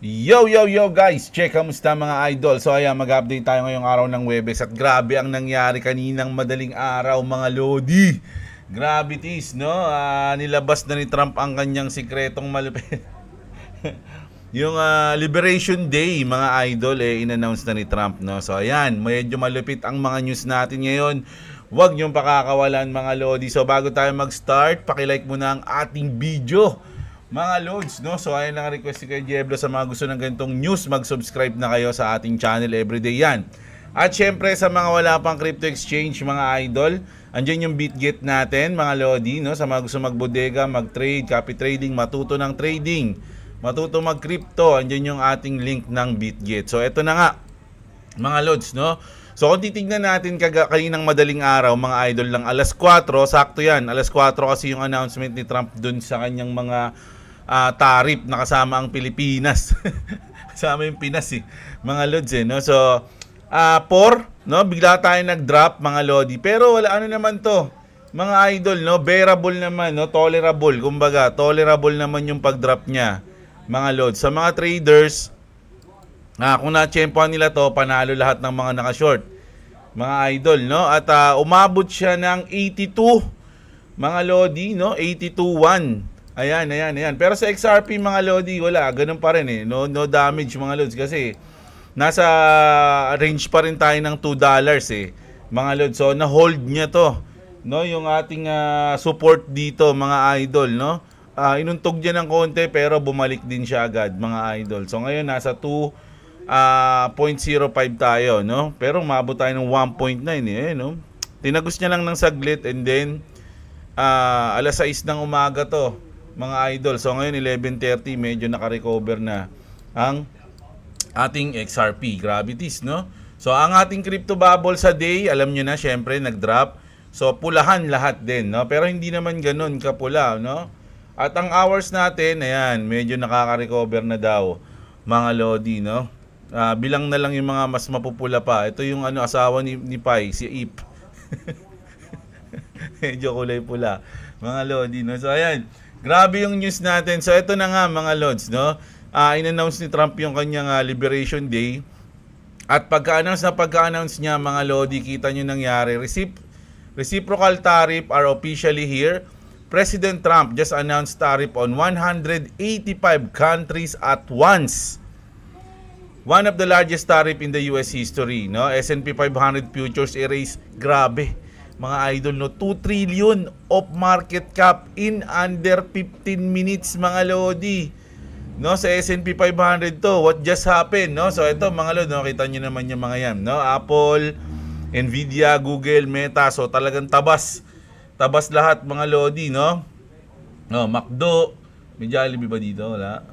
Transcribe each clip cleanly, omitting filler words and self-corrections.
Yo guys, check kamusta mga idol. So ayan, mag-update tayo ngayong araw ng Webes at grabe ang nangyari kaninang madaling araw mga lodi. Grabe tis, no? Nilabas na ni Trump ang kanyang sikretong malupit. Yung Liberation Day mga idol in-announce na ni Trump, no? So ayan, medyo malupit ang mga news natin ngayon. Huwag niyong pakakawalan mga lodi. So bago tayo mag-start, paki-like muna ang ating video mga loads, no? So ayun lang request kay Diablo sa mga gusto ng ganitong news, mag-subscribe na kayo sa ating channel everyday yan. At syempre sa mga wala pang crypto exchange mga idol, andyan yung BitGet natin mga lodi, no? Sa mga gusto magbodega, mag-trade, copy trading, matuto ng trading, matuto mag-crypto, andyan yung ating link ng BitGet. So eto na nga mga loads, no? So kung titignan natin kaninang madaling araw mga idol lang alas 4, sakto yan, alas 4 kasi yung announcement ni Trump dun sa kanyang mga tariff na kasama ang Pilipinas. Kasama yung Pinas mga lods no? So 4, no? Bigla tayo nag-drop mga lodi. Pero wala ano naman to mga idol, no? Bearable naman, no? Tolerable, kumbaga tolerable naman yung pag-drop niya mga lods. Sa mga traders, kung na-tsempohan nila to, panalo lahat ng mga naka-short mga idol, no? At umabot siya ng 82 mga lodi, no? 82.1. Ayan. Pero sa XRP mga lodi, wala, ganun pa rin No damage mga lods kasi nasa range pa rin tayo ng $2 mga lods. So na-hold niya to, no? Yung ating support dito mga idol, no? Inuntog niya ng konti pero bumalik din siya agad mga idol. So ngayon nasa 2.05 tayo, no? Pero umabot tayo ng 1.9 no? Tinagos niya lang ng saglit and then alas 6 ng umaga to mga idol. So ngayon 11:30 medyo naka-recover na ang ating XRP. Gravities, no? So ang ating crypto bubble sa day, alam nyo na, syempre nag-drop. So pulahan lahat din, no? Pero hindi naman ganun kapula, no? At ang hours natin, ayan, medyo nakaka-recover na daw mga lodi, no? Bilang na lang yung mga mas mapupula pa. Ito yung asawa ni Pai, si Ip. Medyo kulay pula mga lodi, no? So ayan, grabe yung news natin. So ito na nga mga lods, no? In-announce ni Trump yung kanyang Liberation Day. At pagka-announce niya mga lodi, kita nyo nangyari. Reciprocal tariff are officially here. President Trump just announced tariff on 185 countries at once. One of the largest tariff in the US history, no? S&P 500 futures erase, grabe mga idol, no? 2 trillion of market cap in under 15 minutes mga lodi, no? Sa S&P 500 to, what just happened, no? So ito mga lodi, no? Kita nyo naman yung mga yan, no? Apple, Nvidia, Google, Meta, so talagang tabas lahat mga lodi, no? No, McDo, may Jollibee ba dito? Wala.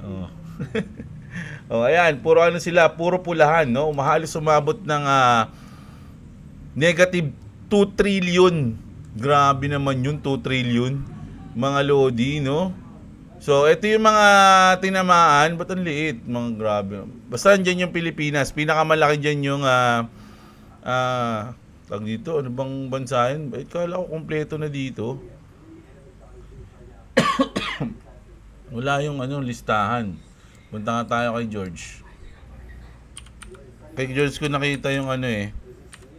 Ayan, puro sila, puro pulahan, no? Halos umabot ng negative 2 trillion. Grabe naman yun, 2 trillion mga lodi, no? So ito yung mga tinamaan. Ba't ang liit? Mga grabe. Basta dyan yung Pilipinas, pinakamalaki dyan yung tag dito, ano bang bansa yun? Kala ko kompleto na dito. Wala yung listahan. Punta nga tayo kay George. Kay George ko nakita yung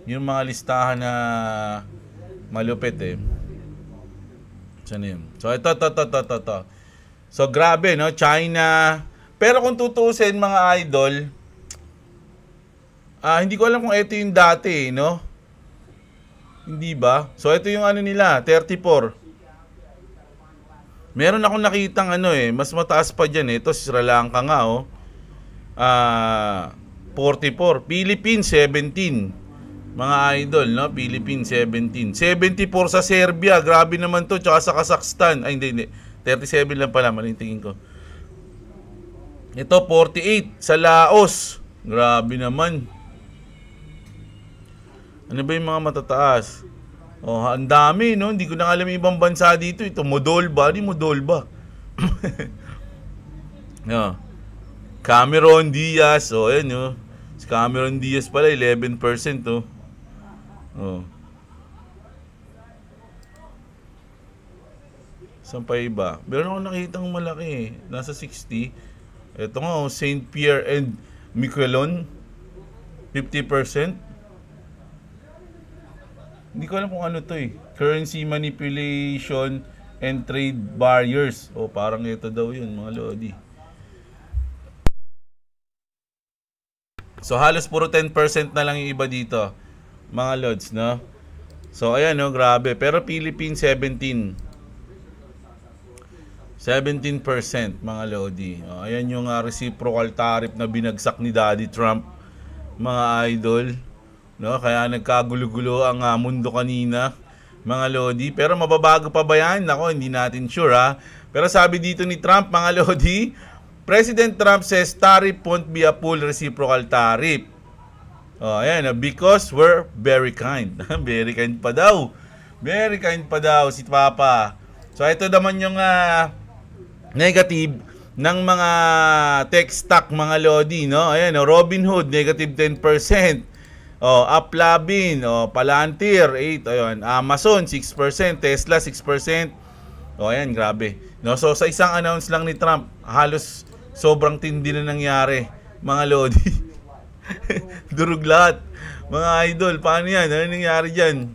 yung mga listahan na malupit Saan yun? So ito. So grabe, no? China. Pero kung tutuusin mga idol, hindi ko alam kung ito yung dati, no? Hindi ba? So ito yung nila, 34. Meron akong nakitang mas mataas pa dyan Ito Sri Lanka nga 44. Philippines 17. Mga idol, no? Philippines 17. 74 sa Serbia. Grabe naman to. Tsaka sa Kazakhstan. Ay, hindi. 37 lang pala. Mali tingin ko. Ito 48 sa Laos. Grabe naman. Ano ba yung mga matataas? Ang dami, no? Hindi ko na alam yung ibang bansa dito. Ito, Moldova. Ano yung Moldova? No. Cameron Diaz. Ayan, no? Si Cameron Diaz pala, 11%, Saan pa iba? Meron ako nakitang malaki Nasa 60. Ito nga, Saint Pierre and Miquelon, 50%. Hindi ko alam kung ano to eh. Currency manipulation and trade barriers. O parang ito daw yun mga lodi. So halos puro 10% na lang yung iba dito mga lods, no? So ayan, no, grabe. Pero Philippines 17% mga lodi. Ayan yung reciprocal tariff na binagsak ni Daddy Trump mga idol, no? Kaya nagkagulo-gulo ang mundo kanina mga lodi. Pero mababago pa ba yan? Nako, hindi natin sure ha. Pero sabi dito ni Trump mga lodi, President Trump says tariff won't be a full reciprocal tariff. Ayan, because we're very kind. Very kind pa daw. Very kind pa daw si Papa. So ito naman yung negative ng mga tech stock mga lodi, no? Ayan, Robinhood negative 10%. Uplabin, Palantir 8%, ayun. Amazon 6%, Tesla 6%. Ayan, grabe. No, so sa isang announce lang ni Trump, halos sobrang tindi na nangyari mga lodi. Durug lahat mga idol. Paano yan? Ano nangyari dyan?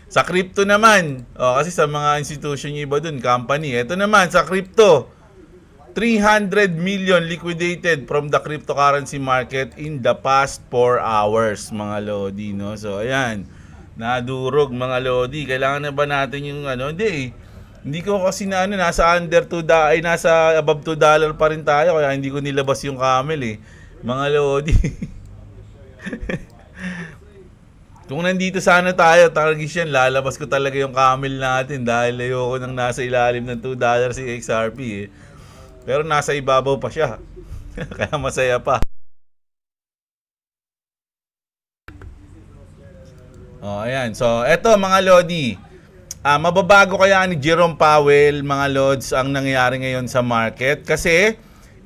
Sa crypto naman, kasi sa mga institution yung iba dun, company, ito naman sa crypto, 300 million liquidated from the cryptocurrency market in the past 4 hours mga lodi, no? So ayan, nadurog mga lodi. Kailangan na ba natin yung hindi ko kasi nasa under $2 nasa above $2 pa rin tayo, kaya hindi ko nilabas yung camel eh mga lodi. Kung nandito sana tayo, targis yan, lalabas ko talaga yung camel natin dahil ayoko nang nasa ilalim ng $2 si XRP eh. Pero nasa ibabaw pa siya. Kaya masaya pa. Ayan. So, eto mga lodi. Mababago kaya ni Jerome Powell, mga lods, ang nangyayari ngayon sa market? Kasi,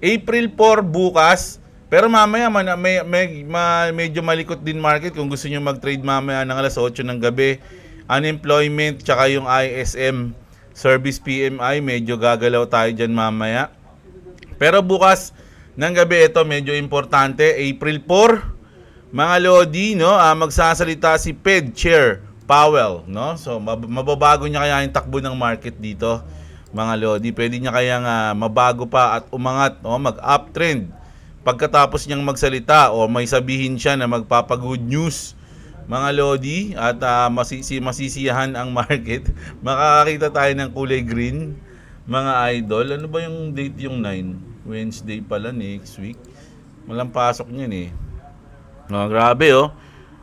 April 4 bukas, pero mamaya medyo malikot din market kung gusto nyo mag-trade mamaya ng alas 8 ng gabi. Unemployment, tsaka yung ISM Service PMI, medyo gagalaw tayo dyan mamaya. Pero bukas ng gabi, ito medyo importante, April 4, mga lodi, no? Magsasalita si Fed Chair Powell, no? So mababago niya kaya yung takbo ng market dito, mga lodi. Pwede niya kaya mabago pa at umangat, mag-uptrend pagkatapos niyang magsalita, o may sabihin siya na magpapa-good news, mga lodi, at masisiyahan ang market. Makakakita tayo ng kulay green, mga idol. Ano ba yung date yung 9? Wednesday pala, next week. Walang pasok niyan eh. Grabe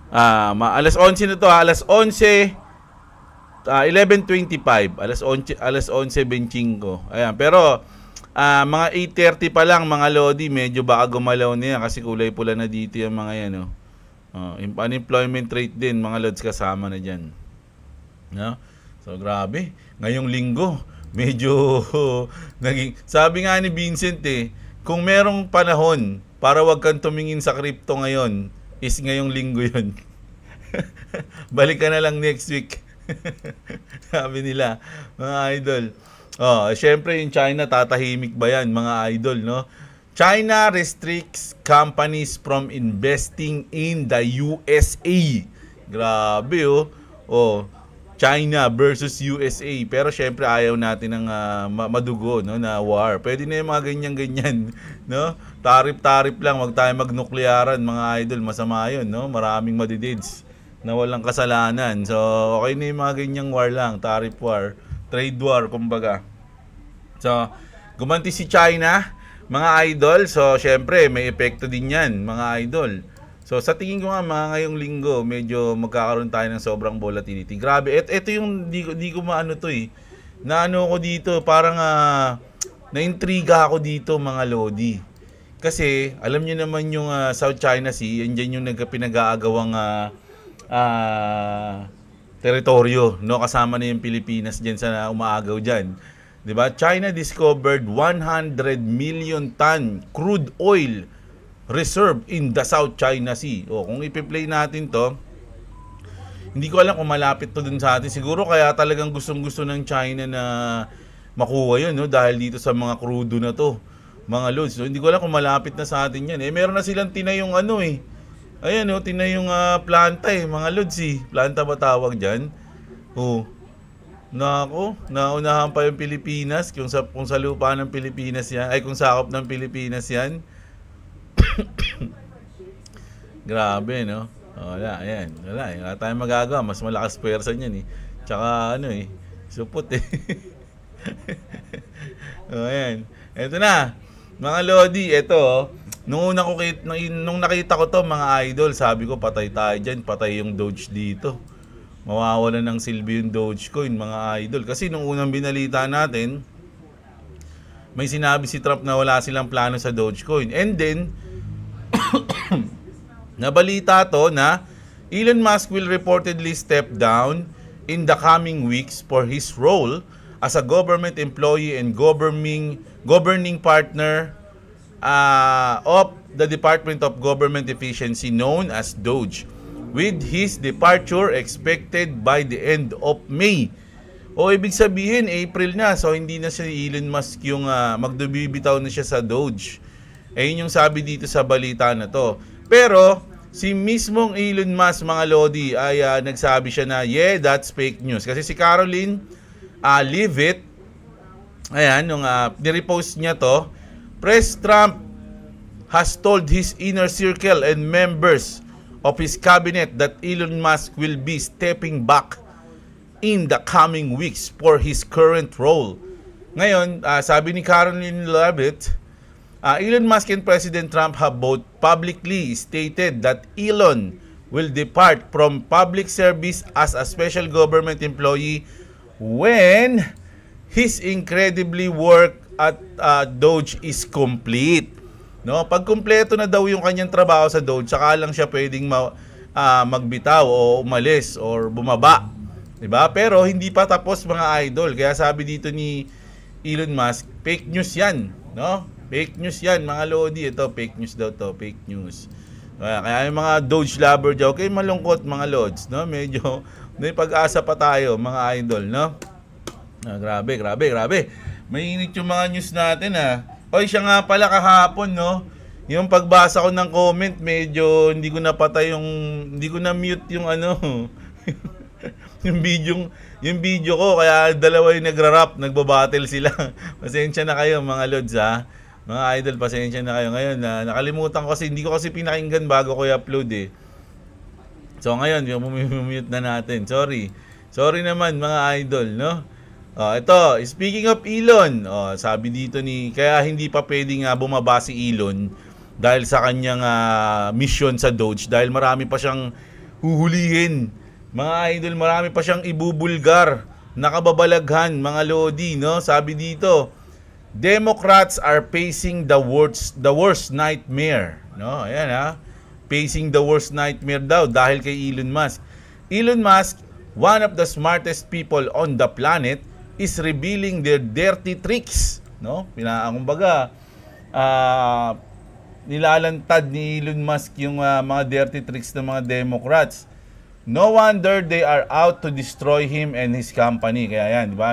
alas 11 na to, alas 11 11:25, alas 11:25. Ayan, pero mga 8:30 pa lang mga lodi, medyo baka gumalaw na yan kasi kulay pula na dito yung mga yan, unemployment rate din mga lods kasama na dyan, no? So grabe, ngayong linggo medyo naging, sabi nga ni Vincent kung merong panahon para wag kang tumingin sa crypto ngayon, is ngayong linggo yun. Balik ka na lang next week. Sabi nila, mga idol. Syempre yung China, tatahimik ba yan, mga idol, no? China restricts companies from investing in the USA. Grabe, China versus USA. Pero syempre ayaw natin ng madugo, no, na war. Pwede na yung mga ganyan-ganyan, no? Tarif-tarif lang, wag tayo magnuklearan, mga idol. Masama yun, no? Maraming madidids na walang kasalanan. So, okay na yung mga ganyang war lang. Tarif war, trade war, kumbaga. So, gumanti si China, mga idol. So, syempre, may epekto din yan, mga idol. So sa tingin ko nga ngayong linggo medyo magkakaroon tayo ng sobrang volatility. Grabe. Ito yung di ko maano to Naano ko dito, parang naintriga ako dito mga lodi. Kasi alam niyo naman yung South China Sea, yan dyan yung pinag-aagawang teritoryo, no? Kasama na yung Pilipinas diyan sa umaagaw diyan. 'Di ba? China discovered 100 million ton crude oil reserve in the South China Sea. Kung ipi-play natin to, hindi ko alam kung malapit to dun sa atin. Siguro kaya talagang gustong-gusto ng China na makuha yun, no? Dahil dito sa mga crudo na to, mga loads. So, hindi ko alam kung malapit na sa atin yan. Meron na silang tinayong ano Ayan tinayong planta mga loads Planta ba tawag dyan? Nako, naunahan pa yung Pilipinas kung sa lupa ng Pilipinas yan. Kung sakop ng Pilipinas yan. Grabe, no? Wala, ayan. Wala tayong magagawa. Mas malakas pwersa niyan Tsaka supot ayan. Ito na. Mga Lodi, ito nung nakita ko to mga idol, sabi ko patay tayo dyan. Patay yung Doge dito. Mawawalan ng silbi yung Dogecoin, mga idol. Kasi nung unang binalita natin, may sinabi si Trump na wala silang plano sa Dogecoin. And then, nabalita to na Elon Musk will reportedly step down in the coming weeks for his role as a government employee and governing partner of the Department of Government Efficiency known as DOGE, with his departure expected by the end of May. Ibig sabihin, April na. So, hindi na si Elon Musk yung magdubibitaw na siya sa Doge. Yun yung sabi dito sa balita na to. Pero, si mismong Elon Musk, mga Lodi, ay nagsabi siya na, yeah, that's fake news. Kasi si Caroline Leavitt, ayan, nung nirepost niya to, Press Trump has told his inner circle and members of his cabinet that Elon Musk will be stepping back in the coming weeks for his current role. Ngayon, sabi ni Caroline Leavitt, Elon Musk and President Trump have both publicly stated that Elon will depart from public service as a special government employee when his incredibly work at Doge is complete. No, pag kumpleto na daw yung kanyang trabaho sa Doge, saka lang siya pwedeng magbitaw o umalis or bumaba. 'Di ba? Pero hindi pa tapos, mga idol. Kaya sabi dito ni Elon Musk, fake news 'yan, no? Fake news 'yan, mga Lodi. Ito fake news daw to, fake news. Kaya yung mga Doge lover diyan, okay, malungkot mga Lods, no? Medyo may pag-asa pa tayo, mga idol, no? Grabe. Mainit yung mga news natin siya nga pala kahapon, no? Yung pagbasa ko ng comment, medyo hindi ko na mute yung yung video ko, kaya dalawa yung nagbabattle sila. Pasensya na kayo, mga Lods, Mga idol, pasensya na kayo. Ngayon, nakalimutan ko kasi, hindi ko kasi pinakinggan bago ko i-upload So ngayon, mute na natin. Sorry naman, mga idol, no? Ito, speaking of Elon, sabi dito kaya hindi pa pwedeng bumaba si Elon dahil sa kanyang mission sa Doge, dahil marami pa siyang huhulihin. Mga idol, marami pa siyang ibubulgar, nakababalaghan, mga Lodi, no? Sabi dito, Democrats are facing the worst nightmare, no? Ayan facing the worst nightmare daw dahil kay Elon Musk. Elon Musk, one of the smartest people on the planet, is revealing their dirty tricks, no? Kumbaga, nilalantad ni Elon Musk yung mga dirty tricks ng mga Democrats. No wonder they are out to destroy him and his company. Kaya yan, di ba?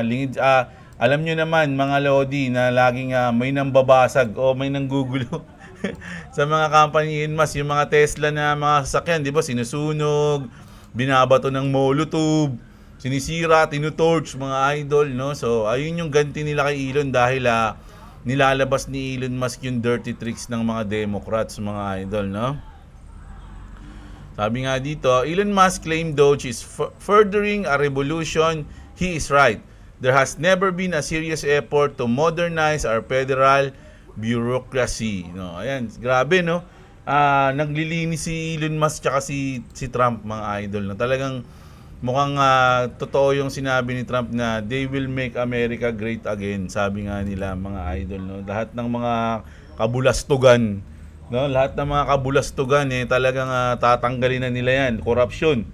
Alam nyo naman, mga Lodi, na laging may nambabasag o may nanggugulo sa mga company ni Elon Musk. Yung mga Tesla na mga sasakyan, di ba? Sinusunog, binabato ng Molotov, sinisira, tinutorch, mga idol, no? So, ayun yung ganti nila kay Elon dahil nilalabas ni Elon Musk yung dirty tricks ng mga Democrats, mga idol, no? Sabi nga dito, Elon Musk claimed Doge is furthering a revolution. He is right. There has never been a serious effort to modernize our federal bureaucracy. No, ayan, grabe, no? Naglilinis si Elon Musk tsaka si Trump, mga idol, na talagang mukhang totoo yung sinabi ni Trump na they will make America great again. Sabi nga nila, mga idol, no? Lahat ng mga kabulastugan, no? Lahat ng mga kabulastugan talagang tatanggalin na nila yan. Corruption.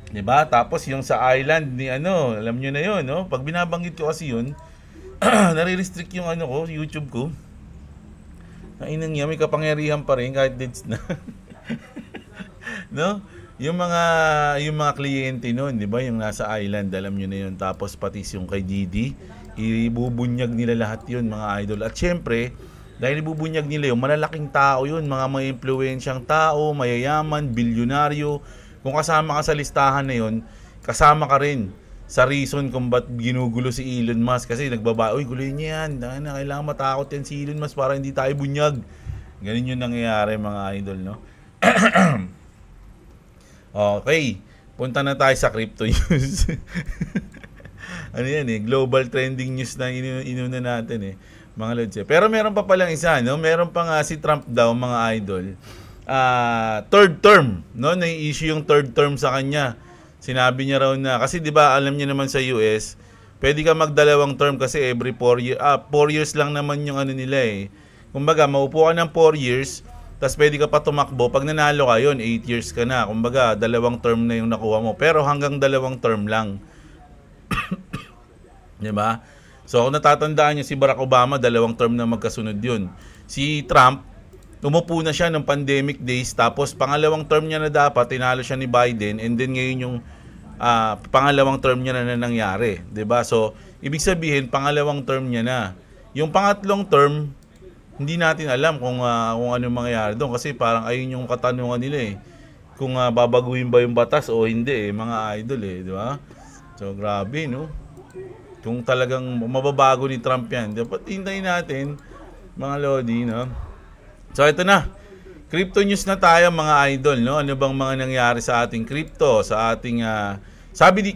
'Di ba? Tapos yung sa island ni alam niyo na 'yon, no? Pag binabanggit ko kasi 'yun, nare-restrict yung ko, YouTube ko. Nainang niya, may kapangyarihan pa rin kahit deads na. No? Yung mga kliyente noon, 'di ba? Yung nasa island, alam niyo na 'yon. Tapos pati yung kay Didi, ibubunyag nila lahat yun, mga idol. At syempre, dahil ibubunyag nila yun, malalaking tao yun, mga may impluwensyang tao, mayayaman, bilyonaryo. Kung kasama ka sa listahan na yun, kasama ka rin sa reason kung ba't ginugulo si Elon Musk. Kasi uy, guloy niya yan. Kailangan matakot yan si Elon Musk para hindi tayo bunyag. Ganun yung nangyayari, mga idol, no? Okay, punta na tayo sa crypto news. Ano yan global trending news na inuna natin mga lods. Pero meron pa palang isa, no? Meron pa nga si Trump daw, mga idol. Third term, no? Na-issue yung third term sa kanya. Sinabi niya raw na, kasi 'di ba alam niyo naman sa US, pwede ka magdalawang term kasi every 4 years. 4 years lang naman yung ano nila Kumbaga, maupo ka ng 4 years, tapos pwede ka pa tumakbo. Pag nanalo ka yun, 8 years ka na. Kumbaga, dalawang term na yung nakuha mo. Pero hanggang dalawang term lang. Diba? So, kung natatandaan nyo, si Barack Obama, dalawang term na magkasunod yun. Si Trump, umupo na siya ng pandemic days, tapos pangalawang term niya na dapat, tinalo siya ni Biden, and then ngayon yung pangalawang term niya na nangyari. Diba? So, ibig sabihin, pangalawang term niya na. Yung pangatlong term, hindi natin alam kung ano mangyayari doon kasi parang ayun yung katanungan nila kung babaguhin ba yung batas o hindi mga idol di ba? So grabe no. Kung talagang mababago ni Trump yan, dapat hintayin natin mga lodi no. So ito na. Crypto news na tayo mga idol no. Ano bang mga nangyari sa ating crypto, sa ating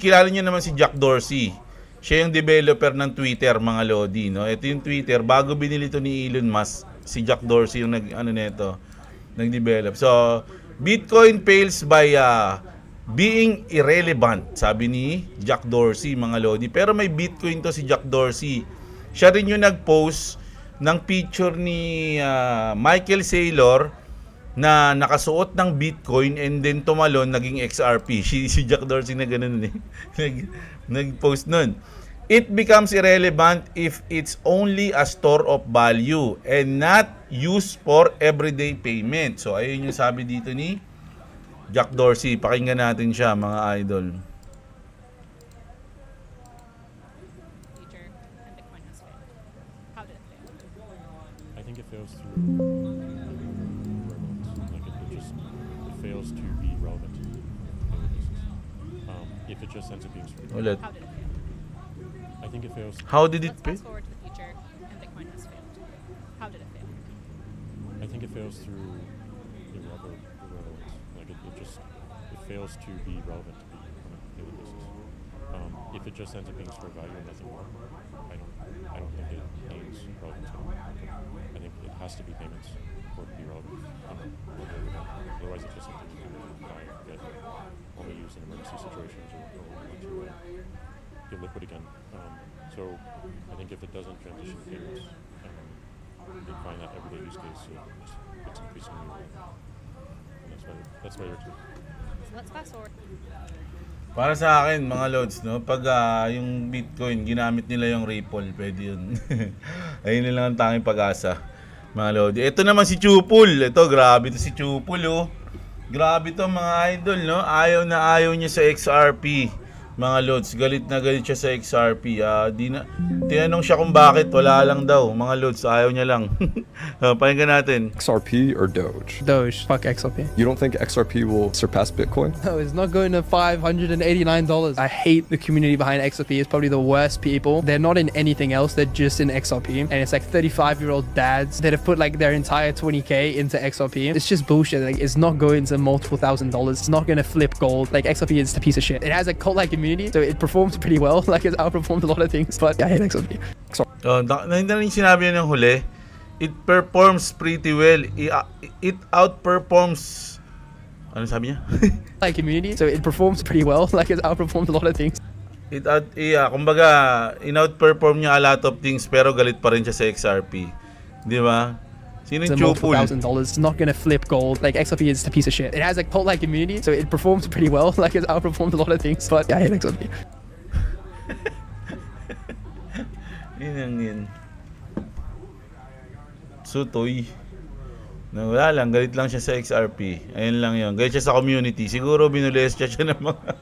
kilala niyo naman si Jack Dorsey. Siya yung developer ng Twitter, mga lodi, no? Ito yung Twitter, bago binili ito ni Elon Musk, si Jack Dorsey yung nag-develop. So, Bitcoin fails by being irrelevant, sabi ni Jack Dorsey, mga lodi. Pero may Bitcoin to si Jack Dorsey. Siya rin yung nag-post ng picture ni Michael Saylor na nakasuot ng Bitcoin and then tumalon, naging XRP. Si Jack Dorsey na ganun nag-post nun. It becomes irrelevant if it's only a store of value and not used for everyday payment. So, ayun yung sabi dito ni Jack Dorsey. Pakinggan natin siya, mga idol. I think it fails through it fails to be relevant. If it just ends up being Ulit. I think it fails. How did it fail? Fast forward to the future, and Bitcoin has failed. How did it fail? I think it fails through irrelevance. Like it fails to be relevant to be on a daily basis. If it just ends up being store of value and nothing more, I don't think it gains relevance anymore. I think it has to be payments for it to be relevant. Otherwise, it's just something you can buy that only used in emergency situations or want to get liquid again. So I think if it doesn't transition to payments, you find that everyday use case, it's increasingly relevant. That's why they're. So let's fast forward. Para sa akin, mga lods, no, pag yung Bitcoin, ginamit nila yung Ripple, pwede yun. Ayun na lang ang tanging pag-asa, mga lodi. Ito naman si Chupul. Ito, grabe to si Chupul, Grabe to, mga idol, no. Ayaw na ayaw niya sa XRP. Mga lods, galit na galit siya sa XRP. Tinanong siya kung bakit, wala lang daw. Mga lods, ayaw niya lang. Pakinggan natin. XRP or Doge? Doge. Fuck XRP. You don't think XRP will surpass Bitcoin? No, it's not going to $589. I hate the community behind XRP. It's probably the worst people. They're not in anything else. They're just in XRP. And it's like 35-year-old dads that have put like their entire 20K into XRP. It's just bullshit. Like, it's not going to multiple $1,000s. It's not going to flip gold. Like, XRP is a piece of shit. It has a cult-like community, so it performs pretty well. Like, it's outperformed a lot of things. But yeah, I hate XRP. Hindi na yung sinabi niya ng huli. It performs pretty well. It outperforms. Ano sabi niya? Like community, so it performs pretty well. Like, it's outperformed a lot of things. Kumbaga, in-outperform niya a lot of things pero galit pa rin siya sa XRP. Di ba? Sino yung Chupul? $1,000. It's not gonna flip gold. Like, XRP is a piece of shit. It has a cult-like community, so it performs pretty well. Like, it's outperformed a lot of things. But yeah, I hate XRP. Yun. Sutoy. No, wala lang, galit lang siya sa XRP. Ayun lang yun. Galit siya sa community. Siguro binules siya ng mga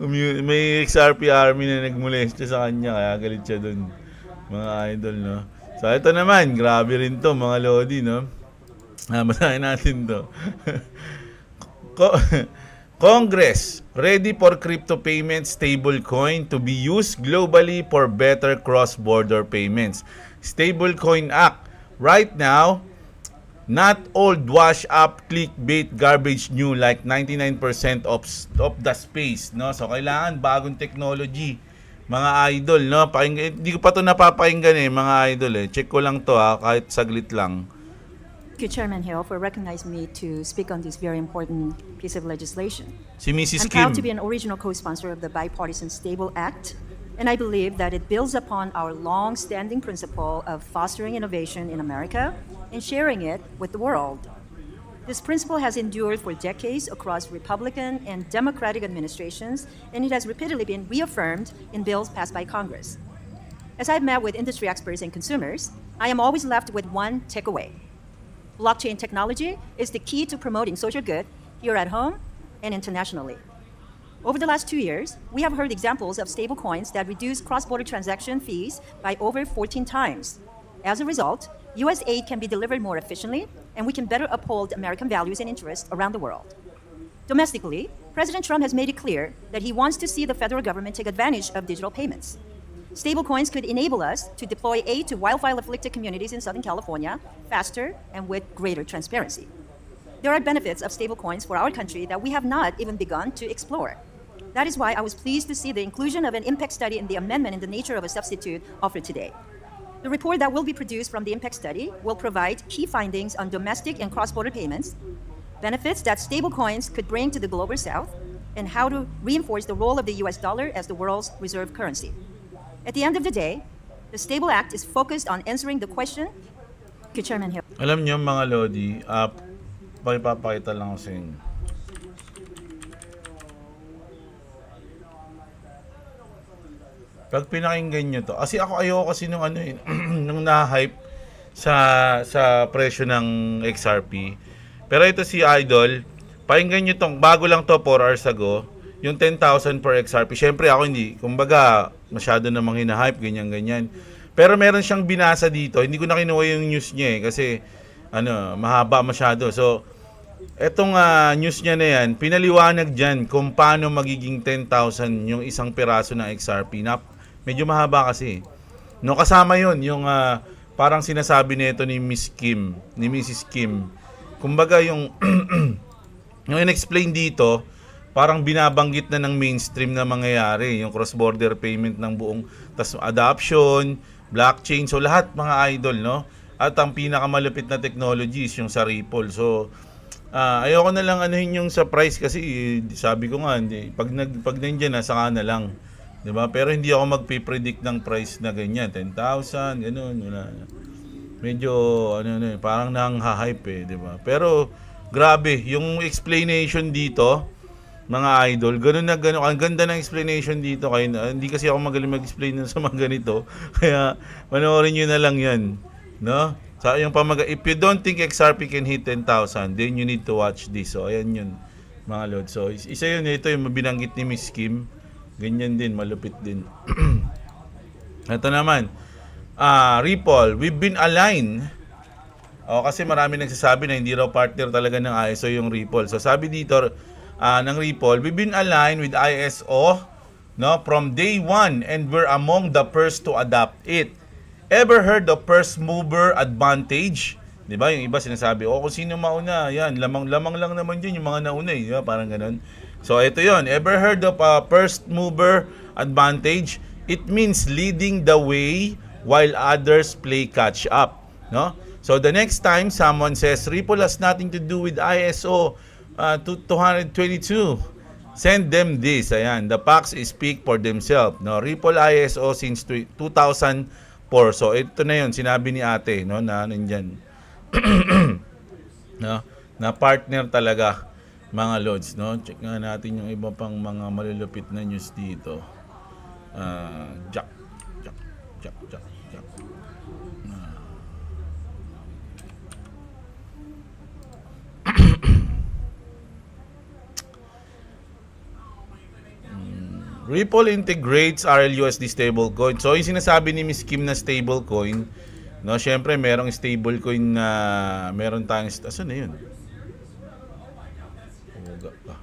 may XRP army na nagmolesta sa kanya, kaya galit siya dun, mga idol, no? So, ito naman, grabe rin to, mga lodi, no? Basahin natin to. Congress, ready for crypto payment stablecoin to be used globally for better cross-border payments. Stablecoin Act. Right now, not old wash-up clickbait garbage new like 99% of the space, no? So, kailangan bagong technology, mga idol, no? Hindi ko pa to napapakinggan mga idol Check ko lang to kahit saglit lang. Thank you, Chairman Hill, for recognizing me to speak on this very important piece of legislation. Si Mrs. I'm Kim. proud to be an original co-sponsor of the Bipartisan Stable Act, and I believe that it builds upon our long-standing principle of fostering innovation in America and sharing it with the world. This principle has endured for decades across Republican and Democratic administrations, and it has repeatedly been reaffirmed in bills passed by Congress. As I've met with industry experts and consumers, I am always left with one takeaway. Blockchain technology is the key to promoting social good here at home and internationally. Over the last 2 years, we have heard examples of stablecoins that reduce cross-border transaction fees by over 14 times. As a result, U.S. aid can be delivered more efficiently, and we can better uphold American values and interests around the world. Domestically, President Trump has made it clear that he wants to see the federal government take advantage of digital payments. Stablecoins could enable us to deploy aid to wildfire-afflicted communities in Southern California faster and with greater transparency. There are benefits of stablecoins for our country that we have not even begun to explore. That is why I was pleased to see the inclusion of an impact study in the amendment in the nature of a substitute offered today. The report that will be produced from the impact study will provide key findings on domestic and cross-border payments, benefits that stablecoins could bring to the global south, and how to reinforce the role of the US dollar as the world's reserve currency. At the end of the day, the Stable Act is focused on answering the question. Thank you, Chairman Hill. Alam niyo mga lodi, pakipapakita lang ako sa inyo. Pag pinakinggan nyo to, kasi ayoko kasi nung nung na-hype sa presyo ng XRP. Pero ito si Idol, pakinggan nyo tong, bago lang to 4 hours ago, yung 10,000 per XRP. Siyempre ako hindi, kumbaga, masyado namang hina-hype, ganyan-ganyan. Pero meron siyang binasa dito, hindi ko na kinuha yung news niya kasi, mahaba masyado. So, etong news niya na yan, pinaliwanag dyan kung paano magiging 10,000 yung isang piraso ng XRP. Medyo mahaba kasi. No, kasama yun, yung parang sinasabi nito ni Mrs. Kim. Kumbaga yung, yung in-explain dito, parang binabanggit na ng mainstream na mangyayari, yung cross-border payment ng buong, tas adoption, blockchain, so lahat mga idol, no? At ang pinakamalupit na technologies, yung sa Ripple. So, ayoko na lang yung sa price kasi sabi ko nga, pag nandiyan na, saka na lang. Diba? Pero hindi ako magpipredict ng price na ganyan, 10,000, gano'n, wala. Medyo, parang nang-hype diba? Pero, grabe, yung explanation dito, mga idol, gano'n na gano'n. Ang ganda ng explanation dito. Kaya, hindi kasi ako magaling mag-explain sa mga ganito. Kaya, panoorin nyo na lang yan. No? So, yung if you don't think XRP can hit 10,000, then you need to watch this. So, ayan yun, mga lord. So, isa yun, ito yung binanggit ni Miss Kim. Ganyan din, malupit din. Ito naman, Ripple, we've been aligned. Kasi marami nagsasabi na hindi raw partner talaga ng ISO yung Ripple. So, sabi dito, ng Ripple, we've been aligned with ISO, no, from day one, and we're among the first to adopt it. Ever heard of first mover advantage? 'Di ba? Yung iba sinasabi, kung sino mauna, yan, lamang lang naman yun, yung mga nauna, diba? Parang ganoon. So ito 'yon. Ever heard of first mover advantage? It means leading the way while others play catch up, no? So the next time someone says Ripple has nothing to do with ISO 222, send them this. Ayan, the facts speak for themselves. No, Ripple ISO since 2004. So ito na 'yon, sinabi ni Ate, no, na nandiyan. No, na partner talaga, mga lods, no. Check nga natin yung iba pang mga malulupit na news dito. Jack. Ripple integrates RLUSD stablecoin. So, yung sinasabi ni Miss Kim na stablecoin, no, syempre merong stablecoin na meron tayong asan na yun?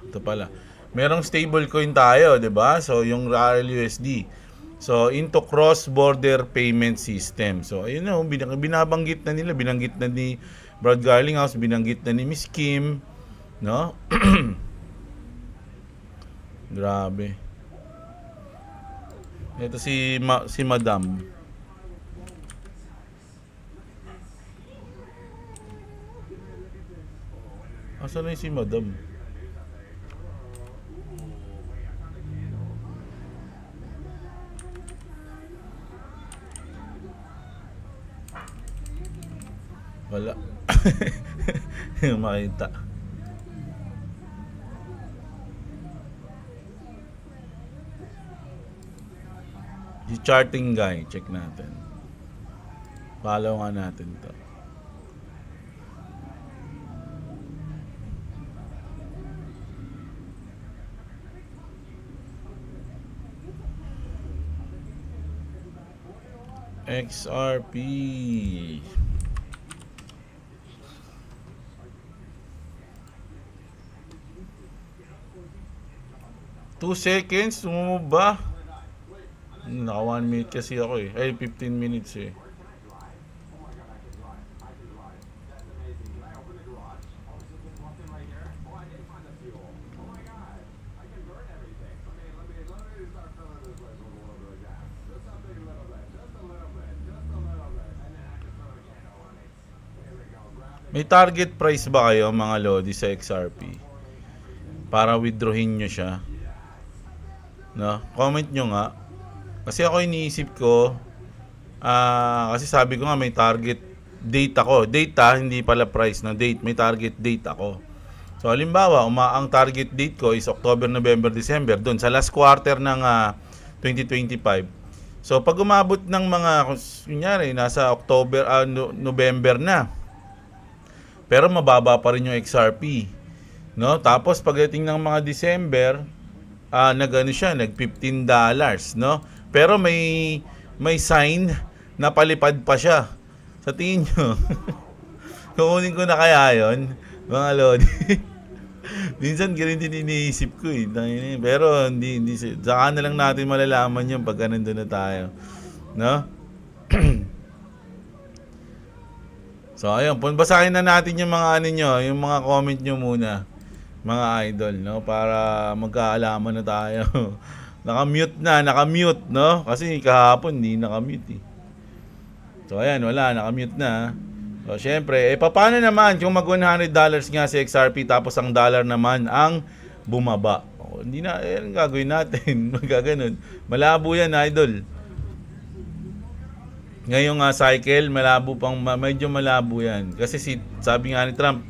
Ito pala. Merong stablecoin tayo, 'di ba? So, yung RLUSD. So, into cross-border payment system. So, ayun na, binabanggit na nila, binanggit na ni Brad Garlinghouse, binanggit na ni Miss Kim, no? Grabe. Ito si Madam. Asan na si Madam? Wala. Makita. Yung charting guy, check natin. Follow nga natin to. XRP. 2 seconds, ba? Naka 1 minute kasi ako eh. Ay, 15 minutes eh. May target price ba kayo mga lodi sa XRP? Para withdrawin nyo siya? No? Comment nyo nga. Kasi ako iniisip ko, kasi sabi ko nga may target date ako. Date hindi pala price na date. May target date ako. So halimbawa, ang target date ko is October, November, December. Doon sa last quarter ng 2025. So pag umabot ng mga, kunyari, nasa October, November na. Pero mababa pa rin yung XRP. No? Tapos pagdating ng mga December, nag-ano siya, nag $15, no? Pero may sign na palipad pa siya. Sa tingin nyo, kukunin ko na kaya yun, mga lodi. Minsan ganun din iniisip ko eh. Pero hindi saka na lang natin malalaman yun pagka nandun na tayo. No? So ayun, basahin na natin yung mga ano nyo, yung mga comment nyo muna, mga idol, no? Para magkaalaman na tayo. Nakamute, no? Kasi kahapon hindi nakamute eh. So ayan, wala, nakamute na. So syempre, paano naman kung mag $100 nga si XRP tapos ang dollar naman ang bumaba? Hindi na, ang gagawin natin. Magaganon. Malabo yan, idol. Ngayong cycle, medyo malabo yan. Kasi sabi nga ni Trump,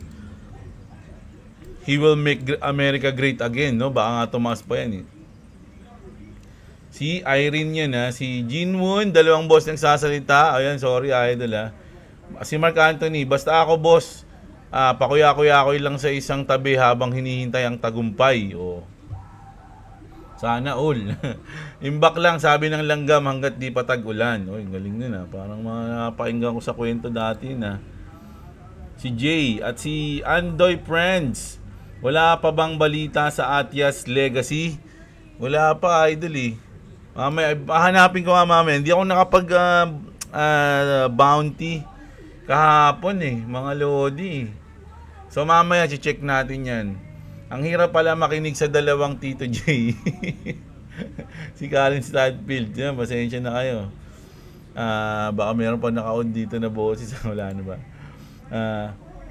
he will make America great again, no? Baka nga tumaas pa yan eh. Si Irene yan ha. Si Jinwoon, dalawang boss nang sasalita. Ayan, sorry idol ha. Si Mark Anthony, basta ako boss, pakuya-kuya-kuy lang sa isang tabi habang hinihintay ang tagumpay. Oh. Sana all. Imbak lang, sabi ng langgam hanggat di pa tag-ulan. Oy, galing na. Parang napakinggan ko sa kwento dati na. Si Jay at si Andoy Friends. Wala pa bang balita sa Atias Legacy? Wala pa, idol eh. Mamaya, hanapin ko nga mamaya. Hindi ako nakapag bounty kahapon eh, mga lodi. So mamaya, check natin yan. Ang hirap pala makinig sa dalawang Tito J. Si Colin Stadfield. Yan, pasensya na kayo. Baka meron pa naka-on dito na boses. Wala na ba?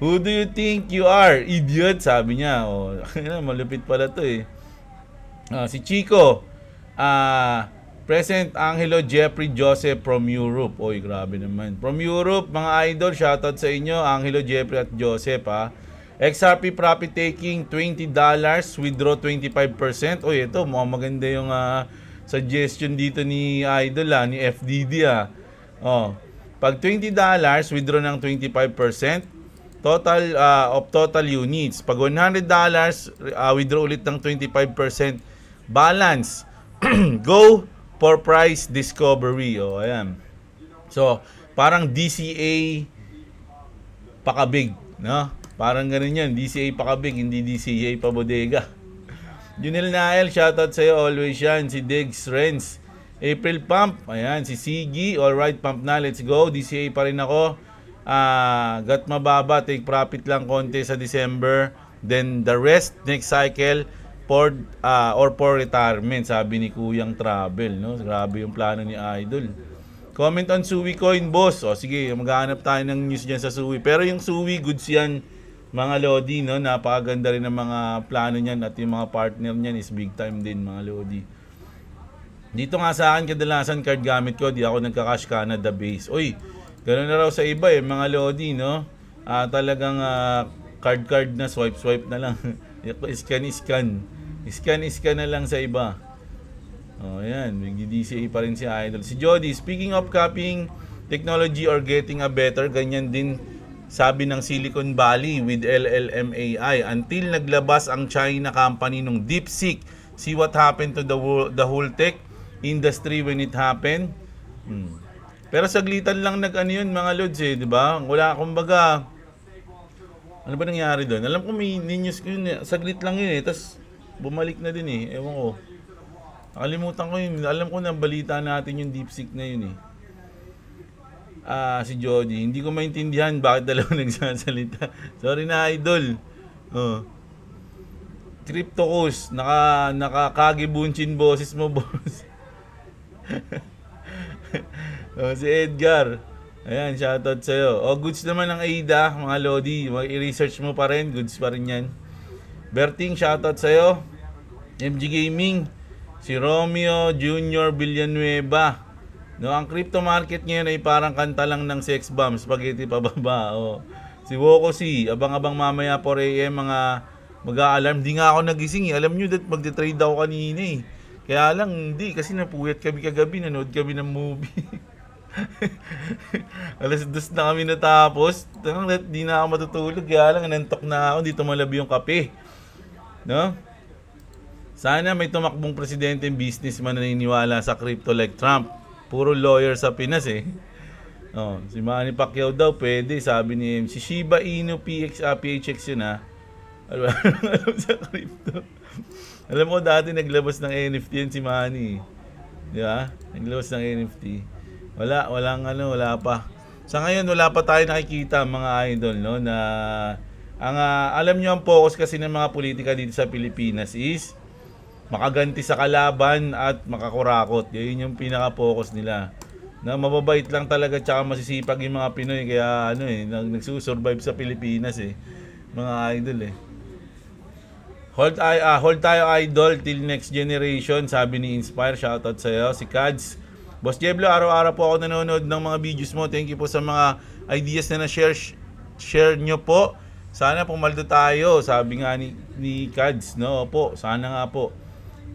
Who do you think you are? Idiot, sabi niya. Oh, malupit pala to eh. Si Chico. Present Angelo Jeffrey Joseph from Europe. Oy, grabe naman. From Europe, mga idol, shoutout sa inyo. Angelo Jeffrey at Joseph ha. XRP profit taking $20, withdraw 25%. Oy, ito, mukhang maganda yung suggestion dito ni idol ni FDD Oh, pag $20, withdraw ng 25%. Total of total units. Pag $100, withdraw ulit ng 25%. Balance Go for price discovery. O, ayan. So, parang DCA pakabig, no? Parang ganun yan. DCA pakabig, hindi DCA pa bodega. Junel Nael, shoutout sa'yo. Always yan. Si Diggs Renz. April Pump. Ayan. Si Sigi. Alright, pump na. Let's go. DCA pa rin ako. Got mababa. Take profit lang konti sa December. Then the rest, next cycle, for retirement. Sabi ni Kuyang Travel. No? Grabe yung plano ni Idol. Comment on Suwi Coin, boss. O sige, maghahanap tayo ng news dyan sa Suwi. Pero yung Suwi, goods yan. Mga Lodi, no? Napakaganda rin ng mga plano niyan at yung mga partner niyan is big time din, mga Lodi. Dito nga sa akin, kadalasan card gamit ko, di ako nagka-cash Canada base. Uy, gano'n na raw sa iba mga Lodi, no? Talagang card na, swipe na lang. Scan na lang sa iba. Oh, yan, DCA pa rin si Idol. Si Jody, speaking of copying technology or getting a better, ganyan din sabi ng Silicon Valley with LLM-AI until naglabas ang China company nung DeepSeek. See what happened to the whole tech industry when it happened. Pero saglitan lang yun mga lods di ba? Wala, kumbaga, ano ba nangyari doon? Alam ko may news ko yun, saglit lang yun tas bumalik na din ewan ko. Nakalimutan ko yun, alam ko na balita natin yung DeepSeek na yun si Jody, hindi ko maintindihan bakit dalawa nagsasalita. Sorry na, Idol. CryptoCos, nakakagibunchin boses mo, boss. Si Edgar. Ayan, shoutout sa'yo. Goods naman ang AIDA, mga Lodi. I-research mo pa rin, goods pa rin yan. Berting, shoutout sa'yo. MG Gaming. Si Romeo Jr. Villanueva. No, ang crypto market ngayon ay parang kanta lang ng sex bomb, spaghetti pababa. Si Woko C, abang-abang mamaya 4 AM mga mag-a-alarm. Di nga ako nagising Alam nyo that magte-trade ako kanina Kaya lang hindi kasi napuyat kami kagabi, nanood kami ng movie. Alas 2 na kami natapos. Di na ako matutulog. Kaya lang nantok na ako, hindi tumalabi yung kape. No? Sana may tumakbong presidente ng businessman na naniniwala sa crypto like Trump. Puro lawyer sa Pinas si Manny Pacquiao daw pwede, sabi ni si Shiba Inu PHX yun alam sa crypto. Alam mo dati naglabas ng NFT yan si Manny. Di ba? Naglabas ng NFT. Wala pa. Sa ngayon wala pa tayo nakikita mga idol no na alam nyo ang focus kasi ng mga politika dito sa Pilipinas is makaganti sa kalaban at makakurakot. Yun yung pinaka-focus nila. Na mababait lang talaga tsaka masisipag yung mga Pinoy kaya nagsusurvive sa Pilipinas mga idol Hold tayo idol till next generation, sabi ni Inspire. Shoutout sa'yo. Si Kads. Boss Jeblo, araw-araw po ako nanonood ng mga videos mo. Thank you po sa mga ideas na share nyo po. Sana pumaldo tayo, sabi nga ni Kads. No, po, sana nga po.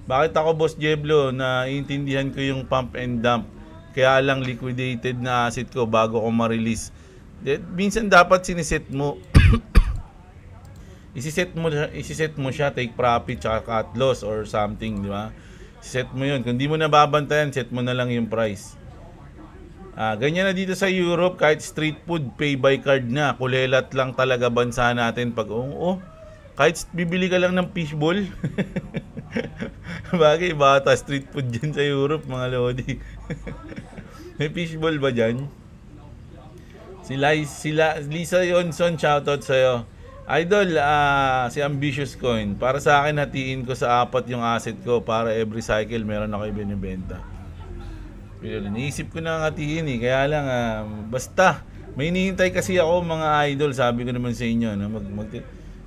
Bakit ako, Boss Jeblo, na iintindihan ko yung pump and dump, kaya lang liquidated na asset ko bago ko ma-release? Minsan dapat siniset mo. isiset mo siya, take profit, tsaka cut loss or something, di ba? Set mo yun. Kung di mo nababantayan, set mo na lang yung price. Ganyan na dito sa Europe, kahit street food, pay by card na. Kulelat lang talaga bansa natin pag, kahit bibili ka lang ng fishball. Bagay, bata, street food dyan sa Europe, mga Lodi. May fishball ba dyan? Si Lisa Yonson, shoutout sa'yo. Idol, si Ambitious Coin. Para sa akin, hatiin ko sa 4 yung asset ko para every cycle meron ako ibinibenta. Pero naisip ko na hatiin kaya lang, basta, may hinihintay kasi ako mga idol, sabi ko naman sa inyo, no?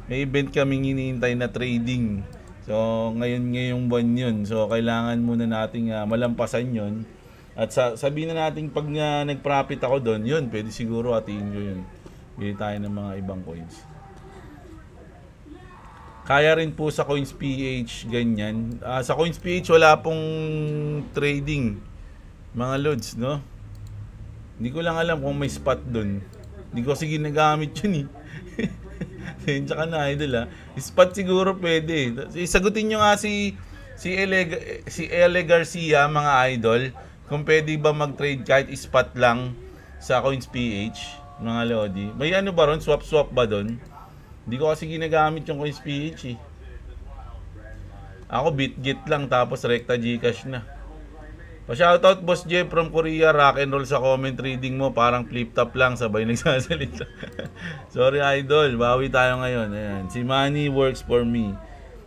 May event kaming hinihintay na trading. So, ngayong buwan yun. So, kailangan muna nating malampasan yun. At sabihin na natin pag nag-profit ako doon, yun, pwede siguro hatiin ko yun. Bili tayo ng mga ibang coins. Kaya rin po sa CoinsPH, ganyan. Sa CoinsPH, wala pong trading, mga lods, no? Hindi ko lang alam kung may spot doon. Hindi ko kasi ginagamit yun Tsaka na idol Spot siguro pwede. Sagutin nyo nga si Si Ele Garcia, mga idol, kung pwede ba mag-trade kahit spot lang sa CoinsPH, mga lodi. May ano ba ron? Swap ba doon? Hindi ko kasi ginagamit yung CoinsPH eh. Ako BitGet lang tapos Rekta Gcash na. Pa-shoutout Boss Jeff from Korea, rock and roll sa comment reading mo, parang flip top lang, sabay nagsasalita. Sorry idol, bawi tayo ngayon. Ayan. Si Money works for me.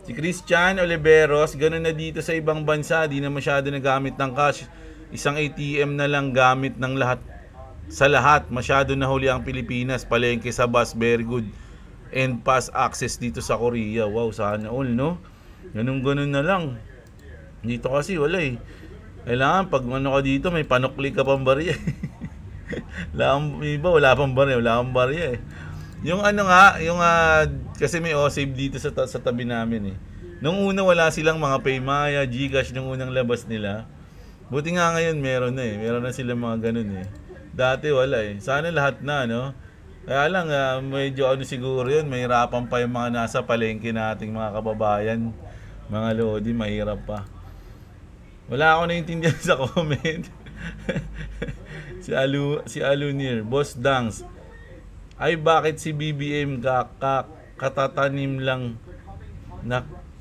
Si Christian Oliveros, ganun na dito sa ibang bansa, di na masyado nagamit ng cash. Isang ATM na lang gamit ng lahat. Sa lahat, masyado na huli ang Pilipinas, palengke sa bus, very good. And pass access dito sa Korea. Wow, sana all, no? Ganun na lang. Dito kasi wala eh. Kailangan pag ano ka dito, may panukli ka pang barya. Wala pang barya eh. Yung ano nga, yung kasi may OSAVE dito sa tabi namin eh. Nung una wala silang mga Paymaya, Gcash nung unang labas nila. Buti nga ngayon meron na eh. Meron na silang mga ganun eh. Dati wala eh. Sana lahat na, no? Kaya lang, medyo ano siguro yun, mahirapan pa yung mga nasa palengke nating mga kababayan. Mga lodi, mahirap pa. Wala ako naintindihan sa comment. si Alunir, Boss Dangs. Ay bakit si BBM katatanim lang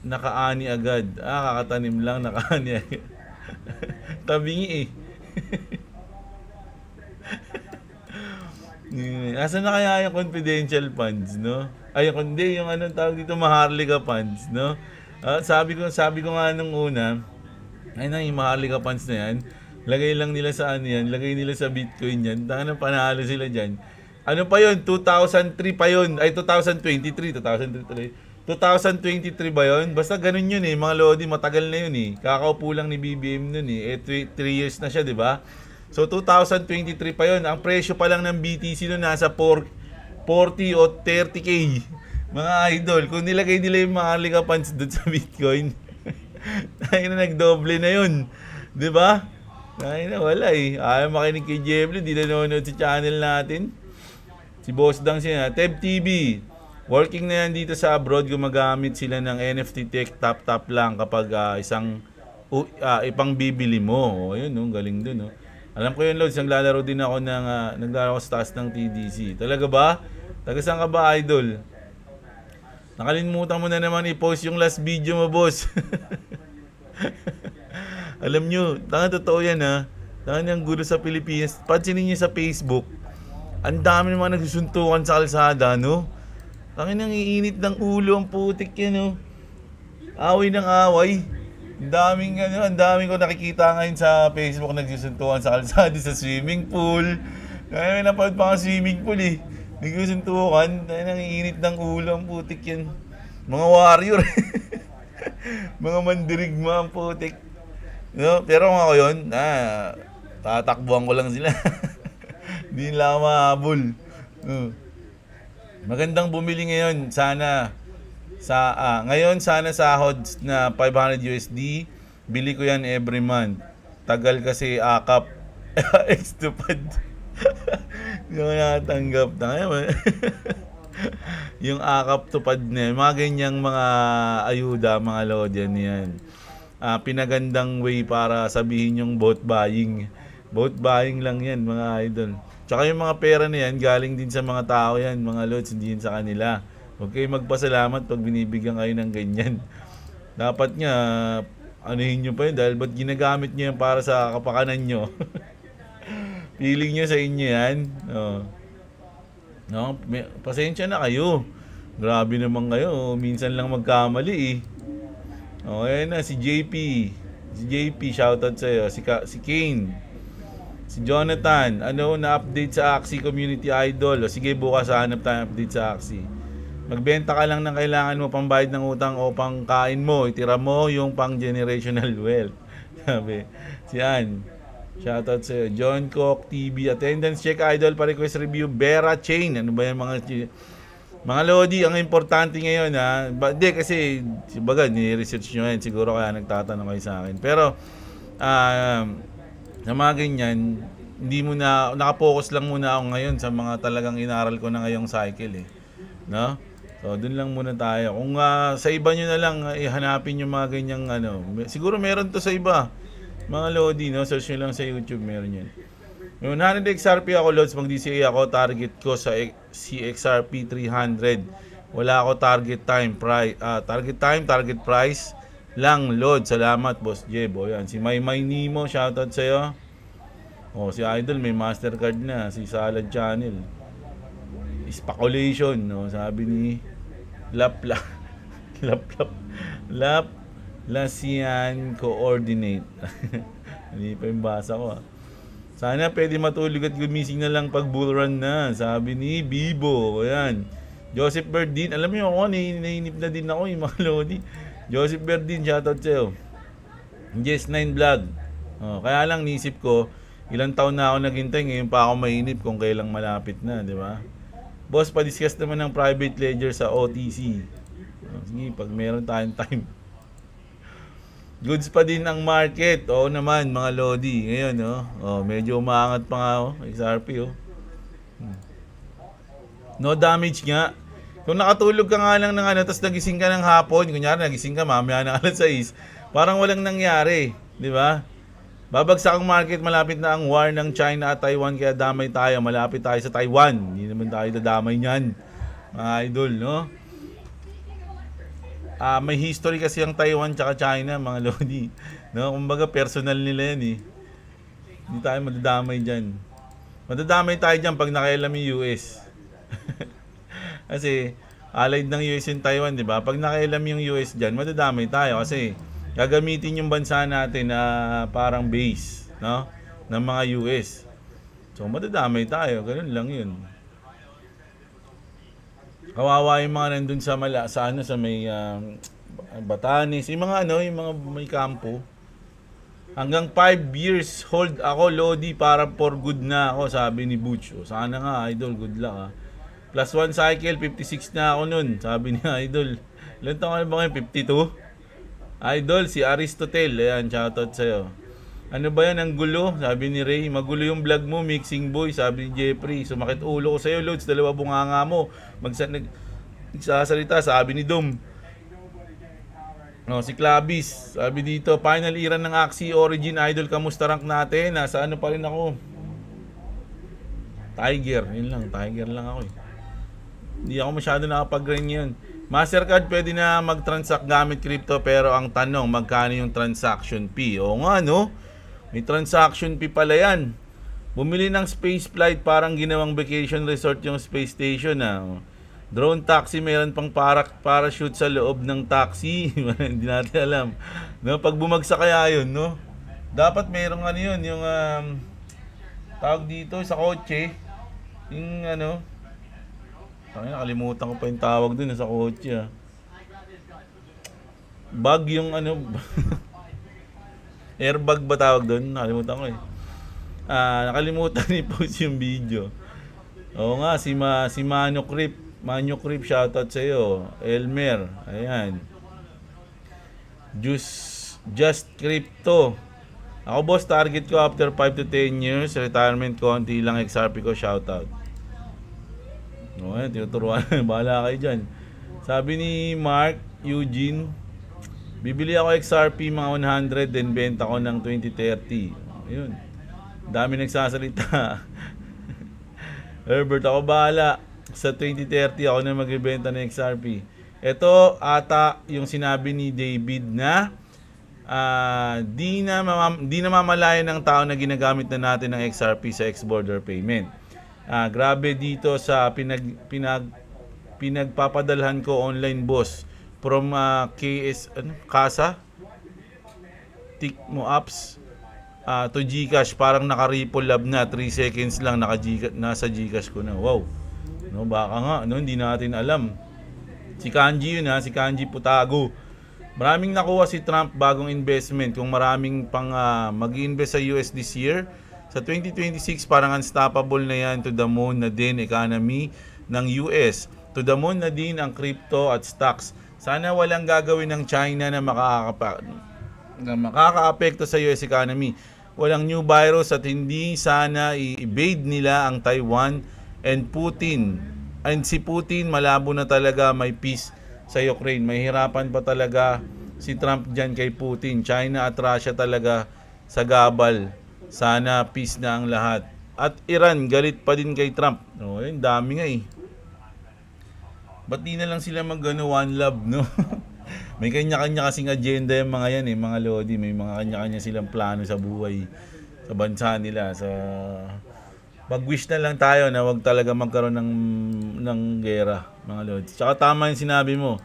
nakaani agad? Kakatanim lang nakaani agad. Tabingi eh. Asa na kaya yung confidential funds, no? Ay, kundi yung anong tawag dito, Maharlika funds, no? Sabi ko nga nung una, ay nang yung Maharlika funds na yan, lagay lang nila sa ano yan, lagay nila sa Bitcoin yan, tangan panalo sila dyan. Ano pa yun? 2003 pa yun. Ay, 2023 ba yun? Basta ganun yun eh, mga lodi, matagal na yun eh. Kakaupo lang ni BBM nun eh. 3 years na siya, di ba? So, 2023 pa yun. Ang presyo pa lang ng BTC nun nasa 40 o 30K. Mga idol, kung nilagay nila yung Maharlika funds doon sa Bitcoin, tayo na nagdoble na yun. Di ba? Tayo na wala eh. Ayaw makinig kay Jeblo, di na nanonood sa channel natin. Si Boss Dang siya. Teb TV. Working na yan dito sa abroad. Gumagamit sila ng NFT tech tap lang kapag ipang bibili mo. O, yun, no? Galing dun. No? Alam ko yun, Lods. Naglalaro din ako naglalaro sa taas ng TDC. Talaga ba? Taga saan ka ba, idol? Nakalimutan mo na naman i-post yung last video mo, boss. Alam nyo, totoo yan ha. Yung gulo sa Pilipinas. Pansinin nyo sa Facebook. Ang dami naman nagsusuntukan sa kalsada, no? Nang iinit ng ulo ang putik yan, no? Away ng away. Ang daming ko nakikita ngayon sa Facebook nagsusuntukan sa kalsada sa swimming pool. Kaya may napanood pa nga swimming pool eh. Nagsusuntukan. Nang iinit ng ulo ang putik yan. Mga warrior. Mga mandirigma ang putik. No? Pero kung ako yun, tatakbuhan ko lang sila. Hindi nila mahabol. Magandang bumili ngayon. Ngayon sana sahod na 500 USD. Bili ko yan every month. Tagal kasi akap. Estupad. Hindi ko natanggap. Yung akap tupad na mga ganyang mga ayuda, mga lodyan yan. Pinagandang way para sabihin yung vote buying. Vote buying lang yan, mga idol. Tsaka yung mga pera na yan, galing din sa mga tao yan, mga lods, hindi yun sa kanila. Huwag kayo magpasalamat pag binibigyan kayo ng ganyan. Dapat nga, anuhin nyo pa yun, dahil ba't ginagamit nyo yan para sa kapakanan nyo? Feeling nyo sa inyo yan. No, pasensya na kayo. Grabe naman kayo, minsan lang magkamali eh. Okay na, si JP. Si JP, shoutout sa'yo. Si Kane. Si Jonathan. Ano na update sa Axie Community Idol? O sige, bukas hanap tayo update sa Axie. Magbenta ka lang ng kailangan mo pambayad ng utang o pangkain mo. Itira mo yung pang generational wealth. Sabi. Si Ann. Shoutout sa'yo. John Cook TV. Attendance check idol pa request review. Vera Chain. Ano ba yung mga lodi, ang importante ngayon ha. Hindi kasi, baga, ni-research nyo yan. Siguro kaya nagtatanong kayo sa akin. Pero, sa mga ganyan, hindi mo na, nakapokus lang muna ako ngayon sa mga talagang inaral ko na ngayong cycle eh. No? So, dun lang muna tayo. Kung sa iba nyo na lang, ihanapin yung mga ganyang ano. Siguro meron to sa iba. Mga Lodi, no? Search nyo lang sa YouTube, meron yan. Yung 100 XRP ako, Lods, pag DCA ako, target ko sa CXRP 300. Wala ako target time, target price lang, Lod. Salamat, Boss Jebo. Yan. Si Maymay Nemo, shoutout sa'yo. Oh, si Idol may Mastercard na, si Salad Channel. Speculation, no? Sabi ni Laplasian coordinate. Hindi pa yung basa ko. Sana pwede matulog at gumising na lang pag bull run na. Sabi ni Bibo. Ayan. Joseph Berdin. Alam mo ako, nainip na din ako yung mga Lodi. Joseph Berdin, shoutout sa'yo. Jess9 Vlog. Oh, kaya lang nisip ko, ilang taon na ako naghintay, ngayon pa ako mainip kung kailang malapit na, di ba? Boss, pa-discuss naman ng private ledger sa OTC. Sige, pag meron tayong time. Goods pa din ang market. Oo naman, mga Lodi. Ngayon, medyo umaangat pa nga, XRP, No damage nga. Kung nakatulog ka nga lang ng tapos nagising ka ng hapon, kunyari nagising ka mamaya ng alas 6, parang walang nangyari. Di ba? Babagsak ang market, malapit na ang war ng China at Taiwan, kaya damay tayo, malapit tayo sa Taiwan. Hindi naman tayo dadamay niyan, mga idol, no? May history kasi ang Taiwan tsaka China, mga Lodi. No? Kumbaga personal nila yan eh. Hindi tayo madadamay dyan. Madadamay tayo dyan pag nakailam yung US. Kasi allied ng US in Taiwan, di ba? Pag nakailam yung US dyan, madadamay tayo kasi gagamitin yung bansa natin na parang base, no? Ng mga US. So, madadamay tayo. Ganun lang yun. Kawawa yung mga nandun sa may Batanes. Yung mga yung mga may kampo. Hanggang 5 years hold ako, Lodi, para for good na ako, sabi ni Butch. O, sana nga, Idol, good luck, Plus 1 cycle, 56 na ako nun, sabi ni Idol. Ilan taon ka na ba ngayon? 52? Idol, si Aristotle. Ayan, shoutout sa'yo. Ano ba yan, ang gulo? Sabi ni Ray. Magulo yung vlog mo, mixing boy. Sabi ni Jeffrey. Sumakit ulo ko sa'yo, Lods. Dalawa bunganga mo. Nagsasalita, sabi ni Dom. Si Clavis. Sabi dito, final era ng Axie Origin. Idol, kamusta rank natin? Nasa ano pa rin ako? Tiger. Yun lang, Tiger lang ako Hindi ako masyado nakapag-grind yun. Mastercard pwede na mag-transact gamit crypto, pero ang tanong, magkano yung transaction fee? Oo nga, no? May transaction fee pala yan. Bumili ng space flight, parang ginawang vacation resort yung space station Drone taxi, mayroon pang parachute sa loob ng taxi. Hindi natin alam. No? Pag bumagsak kaya yun, no? Dapat mayroong yun, yung tawag dito sa kotse. Yung nakalimutan ko pa yung tawag dun sa kotse. Bag yung airbag ba tawag dun? Nakalimutan ko nakalimutan i-post yung video. Oo nga, si Mano Crip, shoutout sa'yo. Elmer, ayan. Just Crypto. Ako, boss, target ko after 5 to 10 years, retirement konti lang XRP ko, shoutout. Ayan, tinuturuan. Bahala kayo dyan. Sabi ni Mark Eugene, bibili ako XRP mga 100, then benta ko ng 2030. Ayun. Dami nagsasalita. Herbert, ako bahala. Sa 2030, ako na magbibenta ng XRP. Ito, ata, yung sinabi ni David na di na mamalayan ng tao na ginagamit na natin ng XRP sa ex-border payment. Grabe dito sa pinagpapadalhan ko online, boss, from Kasa Tikmo apps to Gcash, parang naka-ripple lab na 3 seconds lang nasa Gcash ko na. Wow, no, baka nga hindi natin alam. Si Kanji yun, si Kanji Putago. Maraming nakuha si Trump bagong investment. Kung maraming pang mag-i-invest sa US this year, sa 2026, parang unstoppable na yan. To the moon na din economy ng US. To the moon na din ang crypto at stocks. Sana walang gagawin ng China na makaka-apekto sa US economy. Walang new virus at hindi sana i-evade nila ang Taiwan and Putin And si Putin, malabo na talaga may peace sa Ukraine. Mahihirapan pa talaga si Trump dyan kay Putin. China at Russia talaga sa gabal. Sana peace na ang lahat. At Iran, galit pa din kay Trump. Oh, yun, dami nga eh. Ba't di na lang sila one love, no? May kanya-kanya kasing agenda yung mga yan eh, mga lodi. May mga kanya-kanya silang plano sa buhay, sa bansa nila. Mag-wish na lang tayo na wag talaga magkaroon ng gera, mga lodi. Tsaka tama yung sinabi mo.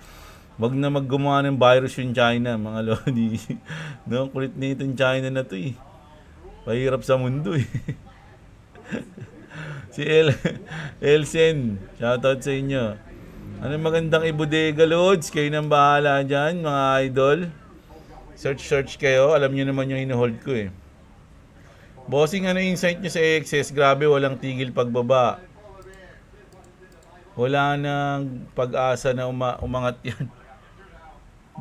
Wag na maggumawa ng virus yung China, mga lodi. No, kulit na itong China na to eh. Pahirap sa mundo eh. Si Elsen, shoutout sa inyo. Ano magandang ibodega, Lods? Kayo nang bahala dyan, mga idol. Search kayo. Alam nyo naman yung inohold ko eh. Bossing, ano insight nyo sa AXS? Grabe, walang tigil pagbaba. Wala nang pag-asa na umangat yan.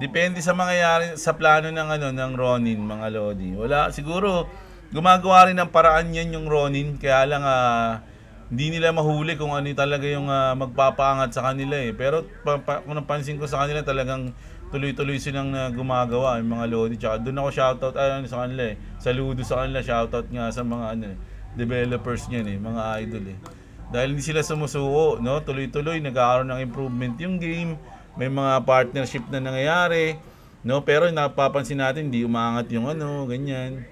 Depende sa mangyayari sa plano ng Ronin, mga lodi. Wala, siguro gumagawa rin ng paraan yan yung Ronin, kaya lang hindi nila mahuli kung ano talaga yung magpapaangat sa kanila eh. Pero kung napansin ko sa kanila, talagang tuloy-tuloy silang gumagawa yung mga lodi. Tsaka doon ako shoutout sa kanila eh. Saludo sa kanila, shoutout nga sa mga developers niyan eh, mga idol eh. Dahil hindi sila sumusuko, no? Tuloy-tuloy nagkakaroon ng improvement yung game. May mga partnership na nangyayari, no? Pero napapansin natin hindi umaangat yung ganyan.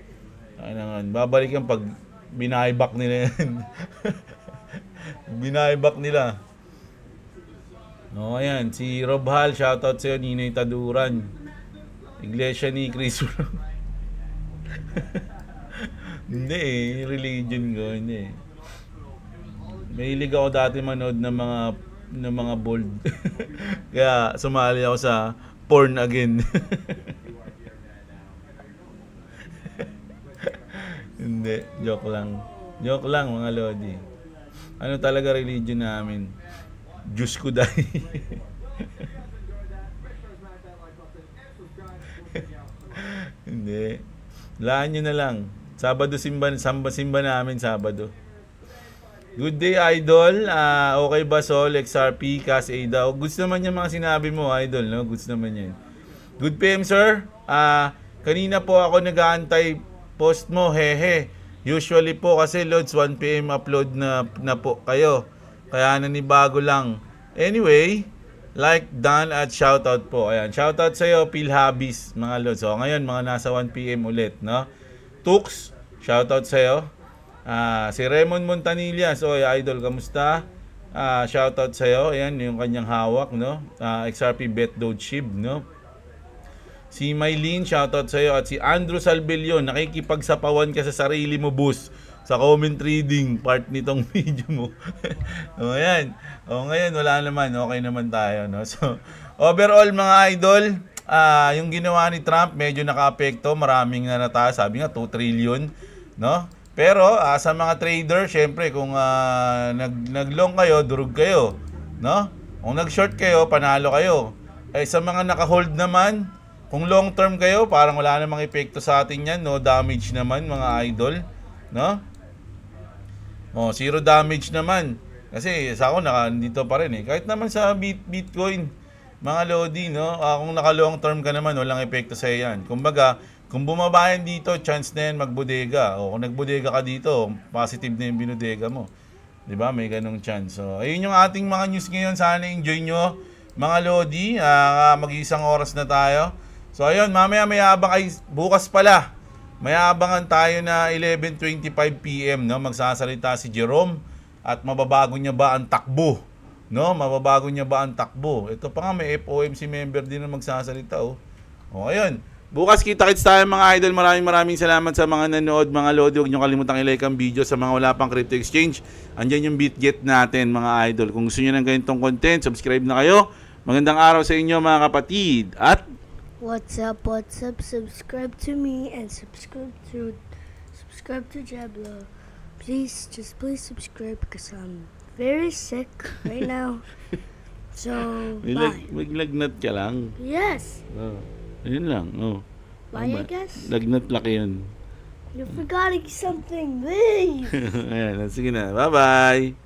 Babalik yan pag binayback nila yan. Binayback nila. No, ayan, si Rob Hall, shoutout sa'yo, Ninoy Taduran. Iglesia ni Chris. Hindi eh, religion ko, hindi eh. Mahilig ako dati manood ng mga bold. Kaya sumali ako sa porn again. Hindi, joke lang. Joke lang mga lodi. Ano talaga religion namin? Diyos ko dahil. Hindi. Laan nyo na lang. Sabado simba namin Sabado. Good day, idol. Okay ba, Sol? XRP, Cas A daw. Goods naman yung mga sinabi mo, idol, no? Goods naman yan. Good PM, sir. Kanina po ako nag-aantay post mo, hehe. Usually po kasi loads 1 PM upload na po kayo. Kaya nanibago lang. Anyway, like, done at shoutout po. Ayan, shoutout sa'yo, Phil Habis, mga loads. So, ngayon, mga nasa 1 PM ulit, no? Tux, shoutout sa'yo. Si Raymond Montanilla, so idol, kamusta? Shoutout sa'yo. Ayan, yung kanyang hawak, no? XRP Bet Dode Shib, no? Si Maylene, shoutout sa'yo. At si Andrew Salbelion, nakikipagsapawan ka sa sarili mo, boss, sa comment reading part nitong video mo. O, ayan. O, ngayon, wala naman. Okay naman tayo, no? So, overall, mga idol, yung ginawa ni Trump, medyo naka-apekto. Maraming nataas. Sabi nga, 2 trillion, no? Pero, sa mga trader, syempre, kung nag-long kayo, durog kayo, no? Kung nag-short kayo, panalo kayo. Sa mga naka-hold naman, kung long term kayo, parang wala namang epekto sa atin yan, no damage naman mga idol, no? Zero damage naman. Kasi sa ako nandito pa rin eh. Kahit naman sa Bitcoin, mga lodi, no? Kung naka long term ka naman, walang epekto sa yan. Kumbaga, kung bumaba yan dito, chance na yan magbodega. O kung nagbodega ka dito, positive na yung binodega mo. 'Di ba? May ganong chance. So, ayun yung ating mga news ngayon. Sana enjoy nyo, mga lodi. Mag-isang oras na tayo. So ayun, mamaya mayabang ay bukas pala. Mayabangan tayo na 11:25 PM, no? Magsasalita si Jerome at mababago niya ba ang takbo, no? Mababago niya ba ang takbo? Ito pa nga may FOMC member din na magsasalita, oh. O ayun. Bukas kita-kits tayo mga idol. Maraming salamat sa mga nanood, mga lodi. Huwag niyo kalimutang i-like ang video sa mga wala pang crypto exchange. Andiyan yung BitGet natin, mga idol. Kung gusto niyo ng ganitong content, subscribe na kayo. Magandang araw sa inyo, mga kapatid. At What's up? Subscribe to me and subscribe to Jablo. Please subscribe because I'm very sick right now. So, bye. Maglagnat ka lang. Yes. Ayun lang. Bye, I guess. Lagnat laki yun. You're forgetting something. Please. Ayan, sige na. Bye-bye.